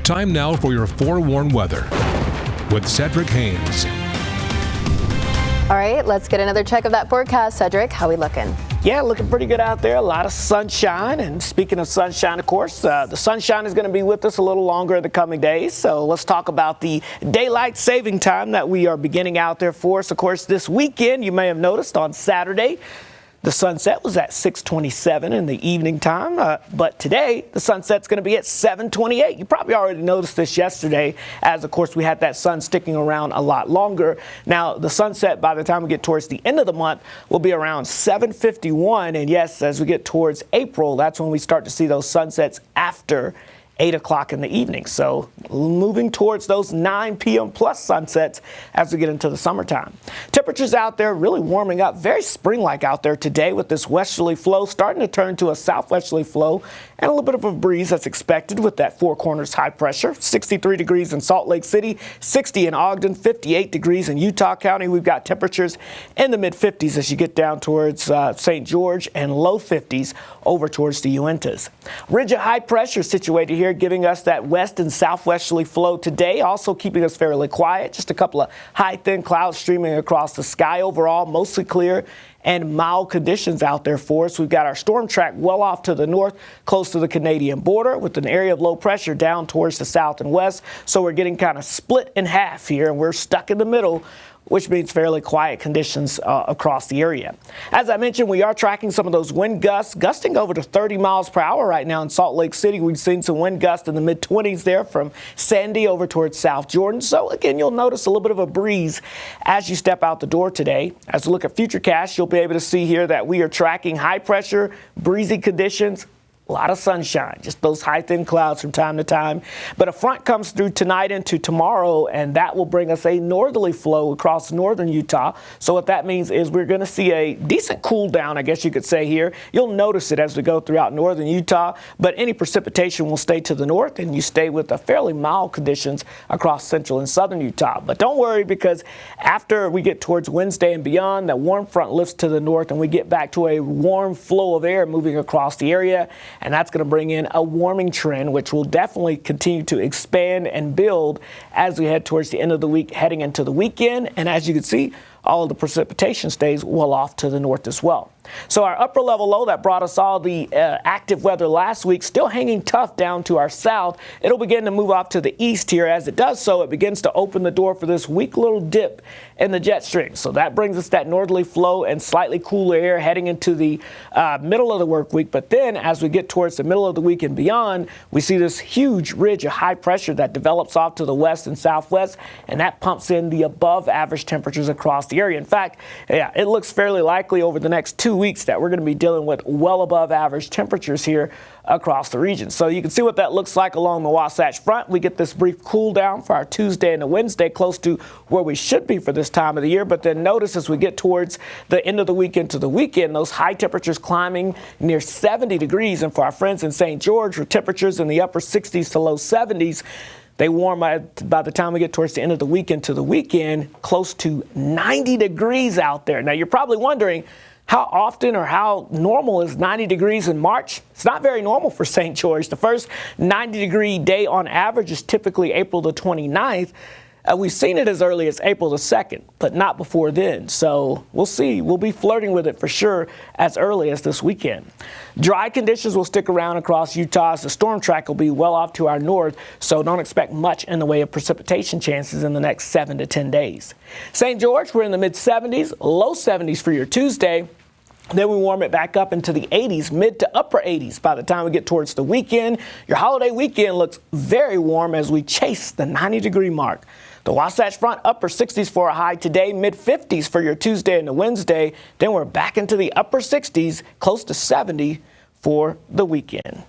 Time now for your forewarned weather with Cedric Haynes. All right, let's get another check of that forecast. Cedric, how we looking? Yeah, looking pretty good out there. A lot of sunshine. And speaking of sunshine, of course, the sunshine is going to be with us a little longer in the coming days. So let's talk about the daylight saving time that we are beginning out there for us. Of course, this weekend, you may have noticed on Saturday, the sunset was at 6:27 in the evening time, but today the sunset's going to be at 7:28. You probably already noticed this yesterday, as of course we had that sun sticking around a lot longer. Now the sunset, by the time we get towards the end of the month, will be around 7:51, and yes, as we get towards April, that's when we start to see those sunsets after 8 o'clock in the evening. So moving towards those 9 p.m. plus sunsets as we get into the summertime. Temperatures out there really warming up, very spring-like out there today with this westerly flow starting to turn to a southwesterly flow and a little bit of a breeze that's expected with that Four Corners high pressure. 63 degrees in Salt Lake City, 60 in Ogden, 58 degrees in Utah County. We've got temperatures in the mid-50s as you get down towards St. George and low 50s over towards the Uintas. Ridge of high pressure situated here, giving us that west and southwesterly flow today, also keeping us fairly quiet. Just a couple of high thin clouds streaming across the sky. Overall, mostly clear and mild conditions out there for us. We've got our storm track well off to the north, close to the Canadian border, with an area of low pressure down towards the south and west. So we're getting kind of split in half here, and we're stuck in the middle, which means fairly quiet conditions across the area. As I mentioned, we are tracking some of those wind gusts, gusting over to 30 miles per hour right now in Salt Lake City. We've seen some wind gusts in the mid-20s there from Sandy over towards South Jordan. So again, you'll notice a little bit of a breeze as you step out the door today. As we look at futurecast, you'll be able to see here that we are tracking high pressure, breezy conditions. A lot of sunshine, just those high thin clouds from time to time. But a front comes through tonight into tomorrow, and that will bring us a northerly flow across northern Utah. So what that means is we're going to see a decent cool down, I guess you could say here. You'll notice it as we go throughout northern Utah, but any precipitation will stay to the north, and you stay with the fairly mild conditions across central and southern Utah. But don't worry, because after we get towards Wednesday and beyond, that warm front lifts to the north, and we get back to a warm flow of air moving across the area. And that's going to bring in a warming trend, which will definitely continue to expand and build as we head towards the end of the week, heading into the weekend. And as you can see, all of the precipitation stays well off to the north as well. So our upper level low that brought us all the active weather last week, still hanging tough down to our south. It'll begin to move off to the east here. As it does so, it begins to open the door for this weak little dip in the jet stream. So that brings us that northerly flow and slightly cooler air heading into the middle of the work week. But then as we get towards the middle of the week and beyond, we see this huge ridge of high pressure that develops off to the west and southwest, and that pumps in the above average temperatures across the area. In fact, yeah, it looks fairly likely over the next 2 weeks that we're going to be dealing with well above average temperatures here across the region. So you can see what that looks like along the Wasatch Front. We get this brief cool down for our Tuesday and the Wednesday, close to where we should be for this time of the year. But then notice as we get towards the end of the week into the weekend, those high temperatures climbing near 70 degrees. And for our friends in St. George, with temperatures in the upper 60s to low 70s, they warm by the time we get towards the end of the week into the weekend, close to 90 degrees out there. Now, you're probably wondering, how often or how normal is 90 degrees in March? It's not very normal for St. George. The first 90-degree day on average is typically April the 29th. We've seen it as early as April the 2nd, but not before then. So we'll see. We'll be flirting with it for sure as early as this weekend. Dry conditions will stick around across Utah as the storm track will be well off to our north, so don't expect much in the way of precipitation chances in the next 7 to 10 days. St. George, we're in the mid-70s, low 70s for your Tuesday. Then we warm it back up into the 80s, mid to upper 80s by the time we get towards the weekend. Your holiday weekend looks very warm as we chase the 90-degree mark. The Wasatch Front, upper 60s for a high today, mid-50s for your Tuesday and the Wednesday. Then we're back into the upper 60s, close to 70 for the weekend.